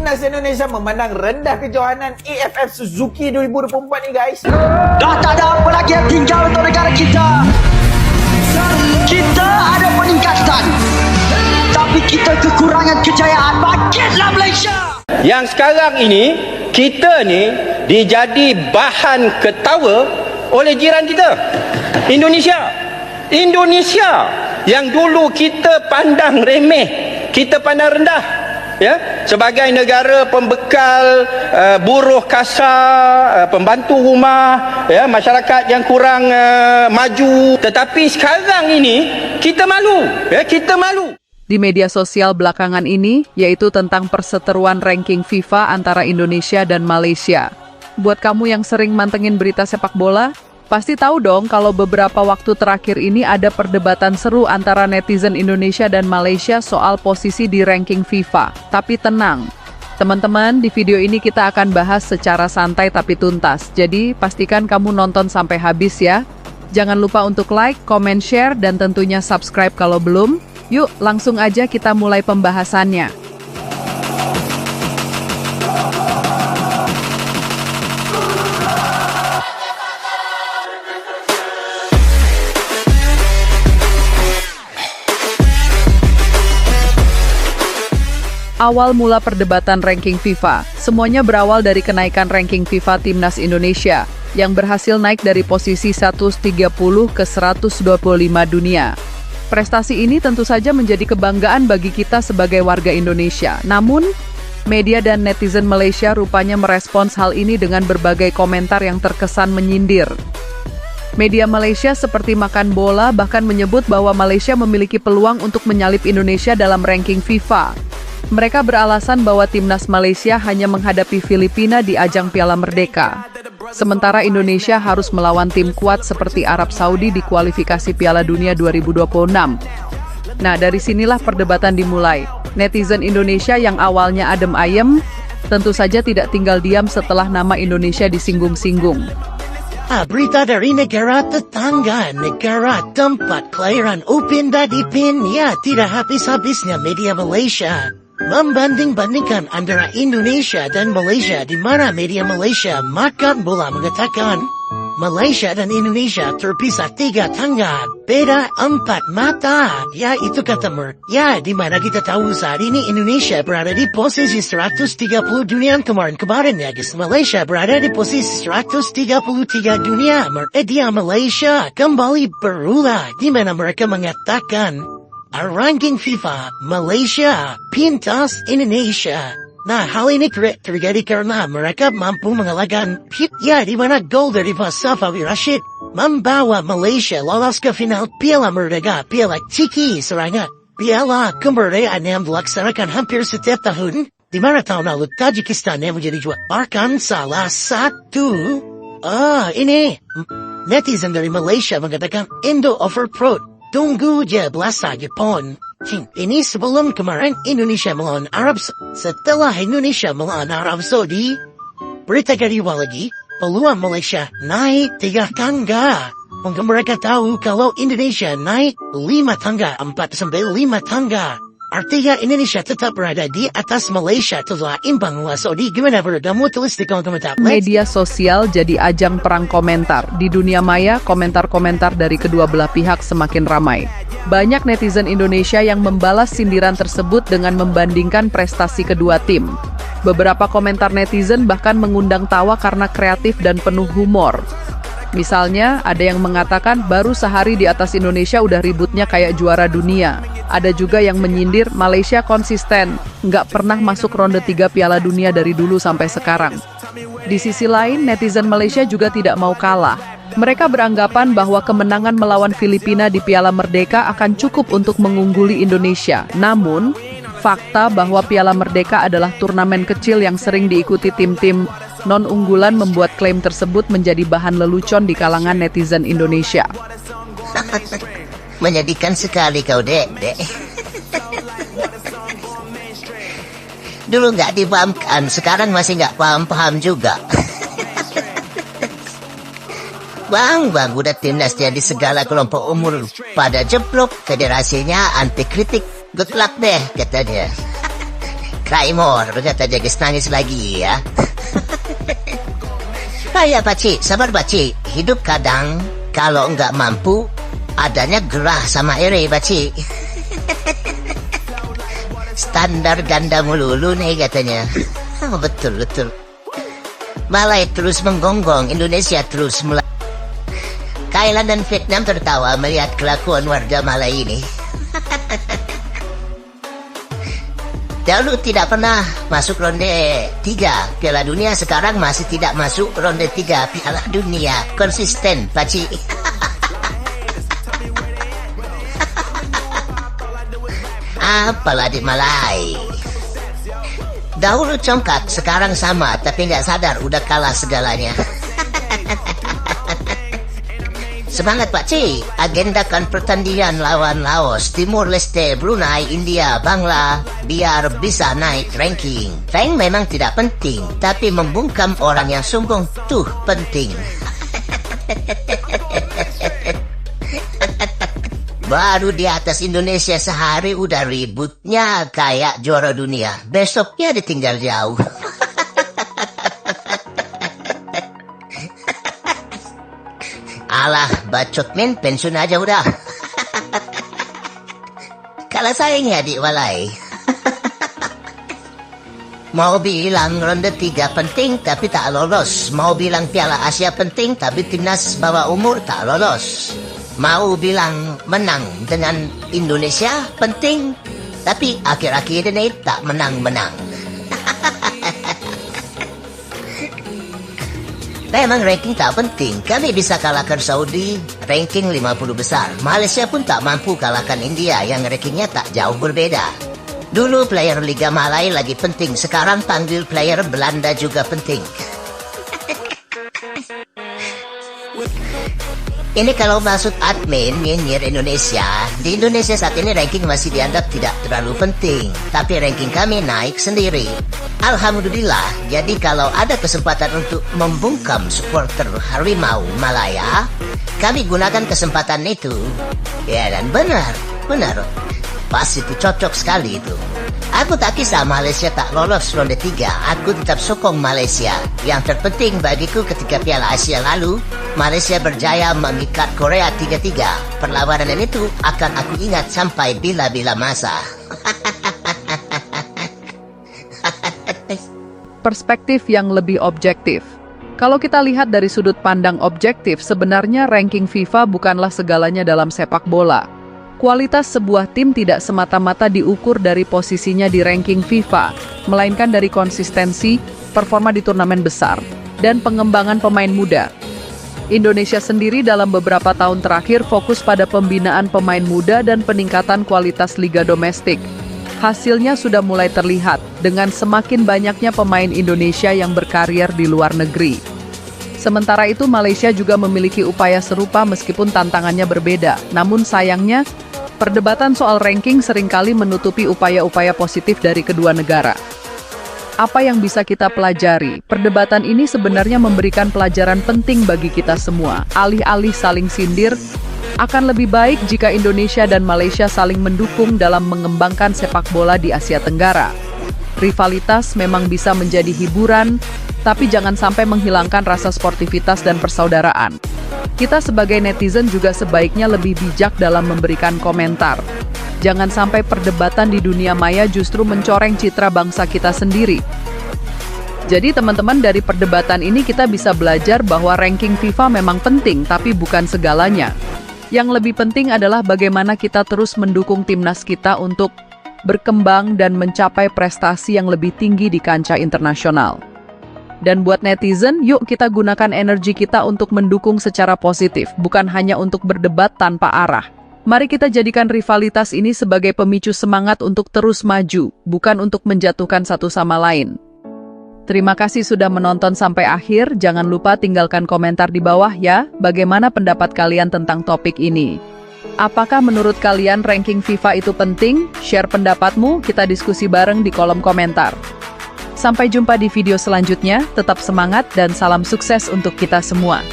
Timnas Indonesia memandang rendah kejohanan AFF Suzuki 2024 ni guys. Dah tak ada apa lagi yang tinggal untuk negara kita. Kita ada peningkatan, tapi kita kekurangan kejayaan. Bangkitlah Malaysia. Yang sekarang ini kita ni dijadi bahan ketawa oleh jiran kita, Indonesia yang dulu kita pandang remeh, kita pandang rendah, ya, sebagai negara pembekal buruh kasar, pembantu rumah, ya, masyarakat yang kurang maju. Tetapi sekarang ini kita malu, ya, kita malu. Di media sosial belakangan ini, yaitu tentang perseteruan ranking FIFA antara Indonesia dan Malaysia. Buat kamu yang sering mantengin berita sepak bola, pasti tahu dong kalau beberapa waktu terakhir ini ada perdebatan seru antara netizen Indonesia dan Malaysia soal posisi di ranking FIFA. Tapi tenang, teman-teman, di video ini kita akan bahas secara santai tapi tuntas. Jadi, pastikan kamu nonton sampai habis ya. Jangan lupa untuk like, comment, share, dan tentunya subscribe kalau belum. Yuk, langsung aja kita mulai pembahasannya. Awal mula perdebatan ranking FIFA, semuanya berawal dari kenaikan ranking FIFA Timnas Indonesia, yang berhasil naik dari posisi 130 ke 125 dunia. Prestasi ini tentu saja menjadi kebanggaan bagi kita sebagai warga Indonesia. Namun, media dan netizen Malaysia rupanya merespons hal ini dengan berbagai komentar yang terkesan menyindir. Media Malaysia seperti Makan Bola bahkan menyebut bahwa Malaysia memiliki peluang untuk menyalip Indonesia dalam ranking FIFA. Mereka beralasan bahwa timnas Malaysia hanya menghadapi Filipina di ajang Piala Merdeka. Sementara Indonesia harus melawan tim kuat seperti Arab Saudi di kualifikasi Piala Dunia 2026. Nah, dari sinilah perdebatan dimulai. Netizen Indonesia yang awalnya adem ayem, tentu saja tidak tinggal diam setelah nama Indonesia disinggung-singgung. Berita dari negara tetangga, negara tempat kelahiran Upin dan Ipin, ya tidak habis-habisnya media Malaysia membanding-bandingkan antara Indonesia dan Malaysia, di mana media Malaysia Makan Bola mengatakan Malaysia dan Indonesia terpisah 3 tangga, beda 4 mata. Ya, itu kata ya, di mana kita tahu saat ini Indonesia berada di posisi 130 dunia kemarin ya guys. Malaysia berada di posisi 133 dunia. Media Malaysia kembali berulah, di mana mereka mengatakan ranking FIFA Malaysia pintas Indonesia. Nah, hal ini terjadi karena mereka mampu mengalahkan ya, di mana gol dari Safawi Rashid membawa Malaysia lolos ke final Piala Merdeka, Piala Tiki Serangga. Piala Kemerdekaan yang dilaksanakan hampir setiap tahun, di mana tahun lalu Tajikistan yang menjadi juara. Bahkan salah satu ini netizen dari Malaysia mengatakan Indo overproud. Tunggu je belasa Jepun. Ini sebelum kemarin Indonesia melawan Arab. Setelah Indonesia melawan Arab Saudi, berita kedua lagi, peluang Malaysia naik 3 tangga. Mungkin mereka tahu kalau Indonesia naik 5 tangga, 4-5 tangga. Artinya Indonesia tetap berada di atas Malaysia setelah imbang lawan Saudi. Gimana kamu tulis di kolom komentar. Media sosial jadi ajang perang komentar. Di dunia maya, komentar-komentar dari kedua belah pihak semakin ramai. Banyak netizen Indonesia yang membalas sindiran tersebut dengan membandingkan prestasi kedua tim. Beberapa komentar netizen bahkan mengundang tawa karena kreatif dan penuh humor. Misalnya, ada yang mengatakan baru sehari di atas Indonesia udah ributnya kayak juara dunia. Ada juga yang menyindir Malaysia konsisten, nggak pernah masuk ronde 3 Piala Dunia dari dulu sampai sekarang. Di sisi lain, netizen Malaysia juga tidak mau kalah. Mereka beranggapan bahwa kemenangan melawan Filipina di Piala Merdeka akan cukup untuk mengungguli Indonesia. Namun, fakta bahwa Piala Merdeka adalah turnamen kecil yang sering diikuti tim-tim non-unggulan membuat klaim tersebut menjadi bahan lelucon di kalangan netizen Indonesia. Menyedihkan sekali kau, Dek. Dulu nggak dipahamkan, sekarang masih nggak paham-paham juga. Bang, udah timnas jadi segala kelompok umur pada jeblok, federasinya anti kritik. Good luck deh, katanya. Kraimor, berkata dia nangis lagi ya. Ya pakcik, sabar pakcik. Hidup kadang kalau enggak mampu, adanya gerah sama ere pakcik. Standar ganda melulu nih katanya. Betul. Malai terus menggonggong, Indonesia terus mulai. Thailand dan Vietnam tertawa melihat kelakuan warga Malai ini. Dahulu tidak pernah masuk ronde 3 Piala Dunia, sekarang masih tidak masuk ronde 3 Piala Dunia. Konsisten, pakcik. Apalah di Malai. Dahulu congkak, sekarang sama, tapi nggak sadar udah kalah segalanya. Semangat pakcik, agendakan pertandingan lawan Laos, Timur Leste, Brunei, India, Bangla, biar bisa naik ranking. Rank memang tidak penting, tapi membungkam orang yang sombong tuh penting. Baru di atas Indonesia sehari udah ributnya kayak juara dunia. Besoknya ditinggal jauh. Alah, bacot men, pensiun aja udah. Kalah saing ya di Walai. Mau bilang ronde 3 penting tapi tak lolos. Mau bilang Piala Asia penting tapi timnas bawah umur tak lolos. Mau bilang menang dengan Indonesia penting tapi akhir-akhir ini tak menang-menang. Memang ranking tak penting. Kami bisa kalahkan Saudi, ranking 50 besar. Malaysia pun tak mampu kalahkan India yang rankingnya tak jauh berbeda. Dulu player Liga Malai lagi penting, sekarang panggil player Belanda juga penting. Ini kalau maksud admin nyinyir Indonesia. Di Indonesia saat ini ranking masih dianggap tidak terlalu penting, tapi ranking kami naik sendiri. Alhamdulillah. Jadi kalau ada kesempatan untuk membungkam supporter Harimau Malaya, kami gunakan kesempatan itu. Ya, dan benar. Pas itu cocok sekali itu. Aku tak kisah Malaysia tak lolos ronde 3, aku tetap sokong Malaysia. Yang terpenting bagiku ketika Piala Asia lalu, Malaysia berjaya mengikat Korea 3-3. Perlawanan itu akan aku ingat sampai bila-bila masa. Perspektif yang lebih objektif. Kalau kita lihat dari sudut pandang objektif, sebenarnya ranking FIFA bukanlah segalanya dalam sepak bola. Kualitas sebuah tim tidak semata-mata diukur dari posisinya di ranking FIFA, melainkan dari konsistensi, performa di turnamen besar, dan pengembangan pemain muda. Indonesia sendiri dalam beberapa tahun terakhir fokus pada pembinaan pemain muda dan peningkatan kualitas liga domestik. Hasilnya sudah mulai terlihat dengan semakin banyaknya pemain Indonesia yang berkarir di luar negeri. Sementara itu Malaysia juga memiliki upaya serupa meskipun tantangannya berbeda. Namun sayangnya, perdebatan soal ranking seringkali menutupi upaya-upaya positif dari kedua negara. Apa yang bisa kita pelajari? Perdebatan ini sebenarnya memberikan pelajaran penting bagi kita semua. Alih-alih saling sindir, akan lebih baik jika Indonesia dan Malaysia saling mendukung dalam mengembangkan sepak bola di Asia Tenggara. Rivalitas memang bisa menjadi hiburan, tapi jangan sampai menghilangkan rasa sportivitas dan persaudaraan. Kita sebagai netizen juga sebaiknya lebih bijak dalam memberikan komentar. Jangan sampai perdebatan di dunia maya justru mencoreng citra bangsa kita sendiri. Jadi teman-teman, dari perdebatan ini kita bisa belajar bahwa ranking FIFA memang penting, tapi bukan segalanya. Yang lebih penting adalah bagaimana kita terus mendukung timnas kita untuk berkembang dan mencapai prestasi yang lebih tinggi di kancah internasional. Dan buat netizen, yuk kita gunakan energi kita untuk mendukung secara positif, bukan hanya untuk berdebat tanpa arah. Mari kita jadikan rivalitas ini sebagai pemicu semangat untuk terus maju, bukan untuk menjatuhkan satu sama lain. Terima kasih sudah menonton sampai akhir, jangan lupa tinggalkan komentar di bawah ya, bagaimana pendapat kalian tentang topik ini. Apakah menurut kalian ranking FIFA itu penting? Share pendapatmu, kita diskusi bareng di kolom komentar. Sampai jumpa di video selanjutnya, tetap semangat dan salam sukses untuk kita semua.